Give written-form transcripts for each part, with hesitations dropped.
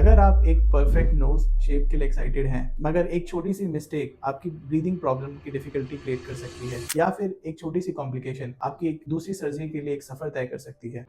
अगर आप एक परफेक्ट नोज शेप के लिए एक्साइटेड हैं, मगर एक छोटी सी मिस्टेक आपकी ब्रीदिंग प्रॉब्लम की डिफिकल्टी क्रिएट कर सकती है, या फिर एक छोटी सी कॉम्प्लिकेशन आपकी एक दूसरी सर्जरी के लिए एक सफर तय कर सकती है।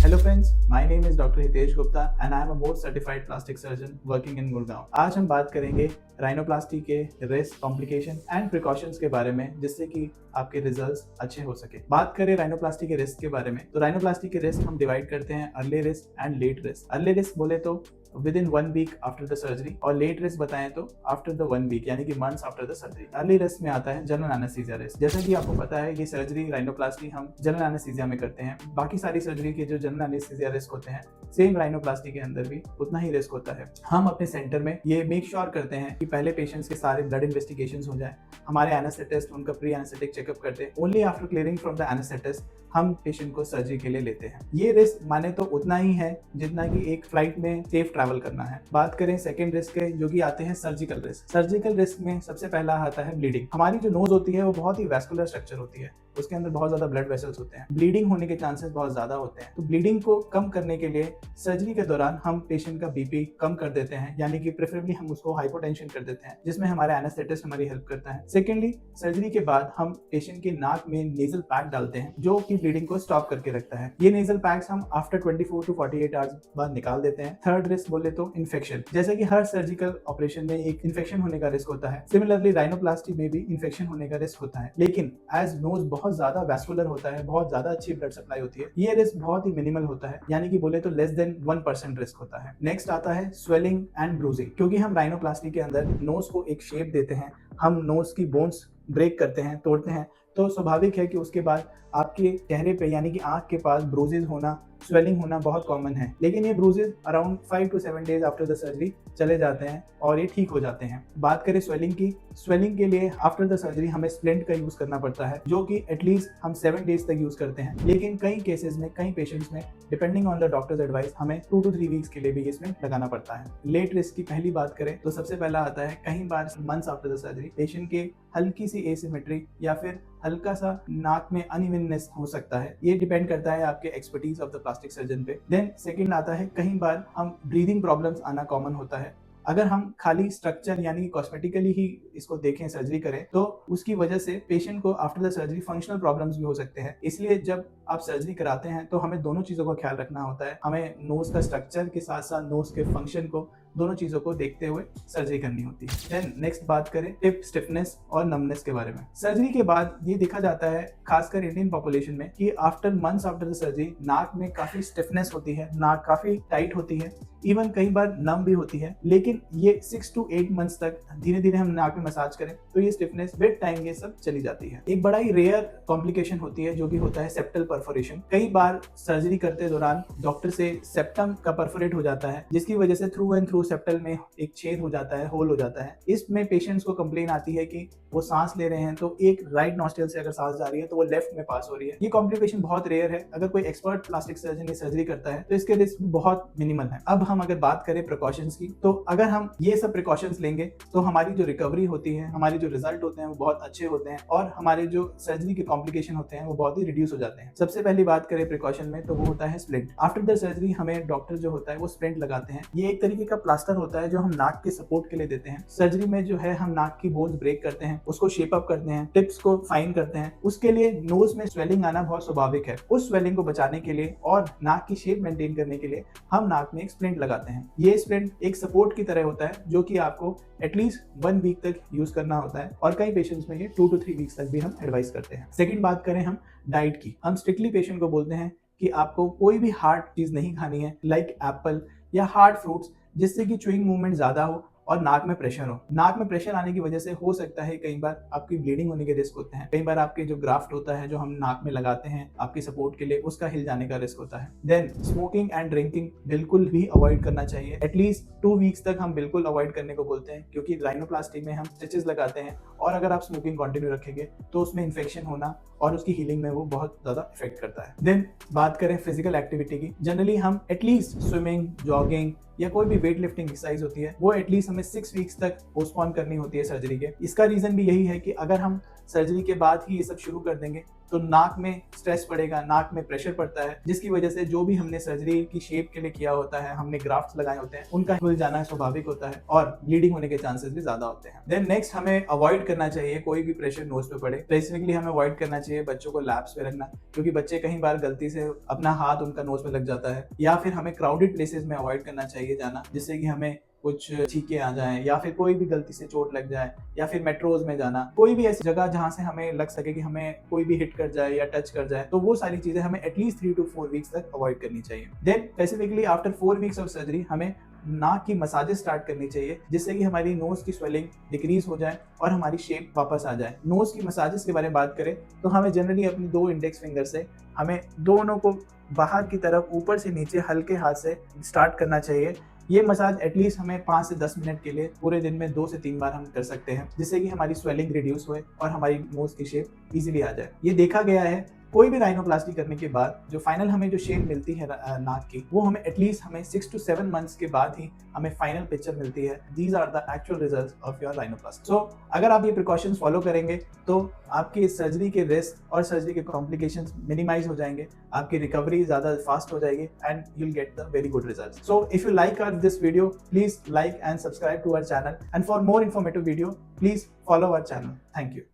Hello friends, my name is Dr. Hitesh Gupta and I am a board certified plastic surgeon working in Gurgaon। आज हम बात करेंगे राइनोप्लास्टी के रिस्क, कॉम्प्लिकेशन एंड प्रिकॉशंस के बारे में, जिससे कि आपके रिजल्ट्स अच्छे हो सके। बात करें राइनोप्लास्टी के रिस्क के बारे में, तो राइनोप्लास्टी के रिस्क हम डिवाइड करते हैं early risk and late risk. Early risk बोले तो within 1 week after the surgery, और लेट रिस्क बताएं तो आफ्टर द 1 वीक यानी कि months after the surgery. Early risk में आता है जनरल एनेस्थीसिया रिस्क। जैसा कि आपको पता है, ये सर्जरी राइनोप्लास्टी हम जनरल एनेस्थीसिया में करते हैं। बाकी सारी सर्जरी के जो जनरल एनेस्थीसिया रिस्क होते हैं, सेम राइनोप्लास्टी के अंदर भी उतना ही रिस्क होता है। हम अपने सेंटर में ये मेक श्योर करते हैं कि पहले पेशेंट्स के सारे ब्लड इन्वेस्टिगेशंस हो जाए, हमारे एनेस्थेटिस्ट उनका प्री एनेस्थेटिक चेकअप करते हैं। Only after clearing from the anaesthetist हम पेशेंट को सर्जरी के लिए लेते हैं। ये रिस्क माने तो उतना ही है जितना कि एक फ्लाइट में सेफ ट्रैवल करना है। बात करें सेकंड रिस्क के, जो कि आते हैं सर्जिकल रिस्क। सर्जिकल रिस्क में सबसे पहला आता है ब्लीडिंग। हमारी जो नोज होती है वो बहुत ही वैस्कुलर स्ट्रक्चर होती है, उसके अंदर बहुत ज्यादा ब्लड वेसल्स होते हैं। ब्लीडिंग होने के चांसेस बहुत ज्यादा होते हैं। तो ब्लीडिंग को कम करने के लिए सर्जरी के दौरान हम पेशेंट का बीपी कम कर देते हैं, यानी कि प्रेफरेबली हम उसको हाइपोटेंशन कर देते हैं, जिसमें हमारा एनेस्थेटिस्ट हमारी हेल्प करता है। सेकेंडली, सर्जरी के बाद हम पेशेंट के नाक में नेजल पैक डालते हैं, जो कि ब्लीडिंग को स्टॉप करके रखता है। ये नेजल पैक्स हम आफ्टर 24 to 48 आवर्स बाद निकाल देते हैं। थर्ड रिस्क बोले तो इन्फेक्शन। जैसे कि हर सर्जिकल ऑपरेशन में एक इन्फेक्शन होने का रिस्क होता है, सिमिलरली राइनोप्लास्टी में भी इन्फेक्शन होने का रिस्क होता है। लेकिन एज नोज बहुत ज्यादा वैस्कुलर होता है, बहुत ज्यादा अच्छी ब्लड सप्लाई होती है, ये रिस्क बहुत ही मिनिमल होता है, यानी कि बोले तो लेस देन 1% रिस्क होता है। नेक्स्ट आता है स्वेलिंग एंड ब्रूजिंग। क्योंकि हम राइनोप्लास्टी के अंदर नोज को एक शेप देते हैं, हम नोज की बोन्स ब्रेक करते हैं, तोड़ते हैं, तो स्वाभाविक है कि उसके बाद आपके चेहरे पे यानी कि आंख के पास ब्रूजेस होना, स्वेलिंग होना बहुत कॉमन है। लेकिन ये bruises around 5 to 7 days after the surgery चले जाते हैं और ये ठीक हो जाते हैं। बात करें स्वेलिंग की, स्वेलिंग के लिए आफ्टर द सर्जरी हमें स्प्लिंट का यूज करना पड़ता है, जो कि एटलीस्ट हम 7 डेज तक यूज करते हैं। लेकिन कई केसेस में, कई पेशेंट्स में, depending on the doctors advice, हमें 2 to 3 वीक्स के लिए भी ये स्प्लिंट लगाना पड़ता है। लेट रिस्क की पहली बात करें तो सबसे पहला आता है कई बार months after the surgery patient के हल्की सी एसिमेट्री या फिर हल्का सा नाक में अनइवननेस हो सकता है। ये डिपेंड करता है आपके expertise of the plastic surgeon पे। देन सेकंड आता है कई बार हम ब्रीदिंग प्रॉब्लम्स आना कॉमन होता है। अगर हम खाली स्ट्रक्चर यानी कॉस्मेटिकली ही इसको देखें, सर्जरी करें, तो उसकी वजह से पेशेंट को after the surgery functional problems भी हो सकते हैं। इसलिए जब आप सर्जरी कराते हैं तो हमें दोनों चीजों का ख्याल रखना होता है। हमें नोज का स्ट्रक्चर के साथ साथ नोज के फंक्शन को, दोनों चीजों को देखते हुए सर्जरी करनी होती है। देन नेक्स्ट बात करें टिप स्टिफनेस और नमनेस के बारे में। सर्जरी के बाद ये देखा जाता है, खासकर इंडियन पॉपुलेशन में, कि after months after the surgery नाक में काफी स्टिफनेस होती है, नाक काफी टाइट होती है, इवन कई बार नम भी होती है। लेकिन ये 6 to 8 मंथ्स तक धीरे धीरे हम नाक में मसाज करें तो ये स्टिफनेस विद टाइम ये सब चली जाती है। एक बड़ा ही रेयर कॉम्प्लिकेशन होती है जो कि होता है सेप्टल परफोरेशन। कई बार सर्जरी करते दौरान डॉक्टर से सेप्टम का परफोरेट हो जाता है, जिसकी वजह से थ्रू एंड थ्रू सेप्टल में एक छेद हो जाता है, होल हो जाता है। इसमें पेशेंट्स को कंप्लेन आती है कि वो सांस ले रहे हैं तो एक राइट नॉस्ट्रिल से अगर सांस जा रही है तो वो लेफ्ट में पास हो रही है। ये कॉम्प्लिकेशन बहुत रेयर है। अगर कोई एक्सपर्ट प्लास्टिक सर्जन ये सर्जरी करता है तो इसके रिस्क बहुत मिनिमल है। अब हम अगर बात करें प्रिकॉशंस की, तो अगर हम ये सब प्रिकॉशंस लेंगे तो हमारी जो रिकवरी होती है, हमारी जो रिजल्ट होते हैं वो बहुत अच्छे होते हैं, और हमारे जो सर्जरी के कॉम्प्लिकेशन होते हैं वो बहुत ही रिड्यूस हो जाते हैं। सबसे पहली बात करें प्रिकॉशन में तो वो होता है स्प्लिंट। आफ्टर द सर्जरी हमें डॉक्टर जो होता है वो स्प्लिंट लगाते हैं। ये एक तरीके का प्लास्टर होता है जो हम नाक के सपोर्ट के लिए देते हैं। सर्जरी में जो है हम नाक की बोन्स ब्रेक करते हैं, उसको शेप अप करते हैं, टिप्स को फाइन करते हैं। उसके लिए नोज में स्वेलिंग आना बहुत स्वाभाविक है। उस स्वेलिंग को बचाने के लिए और नाक की शेप मेंटेन करने के लिए हम नाक में एक स्प्लिंट लगाते हैं। ये स्प्लिंट एक सपोर्ट की तरह होता है जो कि आपको एटलीस्ट 1 वीक तक यूज करना होता है, और कई पेशेंट्स में ये 2 to 3 वीक्स तक भी हम एडवाइस करते हैं। सेकंड बात करें हम डाइट की, हम स्ट्रिक्टली पेशेंट को बोलते हैं कि आपको कोई भी हार्ड चीज नहीं खानी है, लाइक एप्पल या हार्ड फ्रूट्स, जिससे कि च्यूइंग मूवमेंट ज्यादा हो और नाक में प्रेशर हो। नाक में प्रेशर आने की वजह से हो सकता है कई बार आपकी ब्लीडिंग होने के रिस्क होते हैं। कई बार आपके जो ग्राफ्ट होता है जो हम नाक में लगाते हैं आपकी सपोर्ट के लिए, उसका हिल जाने का रिस्क होता है। देन स्मोकिंग एंड ड्रिंकिंग बिल्कुल भी अवॉइड करना चाहिए। एटलीस्ट 2 वीक्स तक हम बिल्कुल अवॉइड करने को बोलते हैं, क्योंकि राइनोप्लास्टी में हम स्टिचेस लगाते हैं, और अगर आप स्मोकिंग कंटिन्यू रखेंगे तो उसमें इन्फेक्शन होना और उसकी हीलिंग में वो बहुत ज्यादा इफेक्ट करता है। देन बात करें फिजिकल एक्टिविटी की, जनरली हम एटलीस्ट स्विमिंग, जॉगिंग या कोई भी वेट लिफ्टिंग एक्सरसाइज होती है वो एटलीस्ट हमें 6 वीक्स तक पोस्टपोन करनी होती है सर्जरी के। इसका रीजन भी यही है कि अगर हम सर्जरी के बाद ही ये सब शुरू कर देंगे तो नाक में स्ट्रेस पड़ेगा, नाक में प्रेशर पड़ता है, जिसकी वजह से जो भी हमने सर्जरी की शेप के लिए किया होता है, हमने ग्राफ्ट लगाए होते हैं, उनका खुल जाना स्वाभाविक होता है और ब्लीडिंग होने के चांसेस भी ज्यादा होते हैं। देन नेक्स्ट हमें अवॉइड करना चाहिए कोई भी प्रेशर नोज पे पड़े। स्पेसिफिकली हमें अवॉइड करना चाहिए बच्चों को लैप्स पे रखना, क्योंकि बच्चे कई बार गलती से अपना हाथ उनका नोज पे लग जाता है। या फिर हमें क्राउडेड प्लेसेस में अवॉइड करना चाहिए जाना, जिससे कि हमें कुछ छींके आ जाएं या फिर कोई भी गलती से चोट लग जाए, या फिर मेट्रोज में जाना, कोई भी ऐसी जगह जहां से हमें लग सके कि हमें कोई भी हिट कर जाए या टच कर जाए, तो वो सारी चीजें हमें एटलीस्ट 3 to 4 वीक्स तक अवॉइड करनी चाहिए। Then specifically after 4 weeks of surgery हमें नाक की मसाजेस स्टार्ट करनी चाहिए, जिससे कि हमारी नोज की स्वेलिंग डिक्रीज हो जाए और हमारी शेप वापस आ जाए। नोज की मसाजेस के बारे में बात करें तो हमें जनरली अपनी 2 इंडेक्स फिंगर से हमें दोनों को बाहर की तरफ ऊपर से नीचे हल्के हाथ से स्टार्ट करना चाहिए। ये मसाज एटलीस्ट हमें 5 से 10 मिनट के लिए पूरे दिन में 2 से 3 बार हम कर सकते हैं, जिससे कि हमारी स्वेलिंग रिड्यूस होए और हमारी नोज की शेप इजीली आ जाए। ये देखा गया है कोई भी राइनोप्लास्टी करने के बाद जो फाइनल हमें जो शेप मिलती है नाक की, वो हमें एटलीस्ट 6 to 7 मंथ्स के बाद ही हमें फाइनल पिक्चर मिलती है। These are the actual results of your rhinoplasty. So अगर आप ये प्रिकॉशंस फॉलो करेंगे तो आपकी सर्जरी के रिस्क और सर्जरी के कॉम्प्लिकेशंस मिनिमाइज हो जाएंगे, आपकी रिकवरी ज्यादा फास्ट हो जाएगी and you will get the very good results. So if you like this video, please like and subscribe to our channel, and for more informative video please follow our channel. Thank you.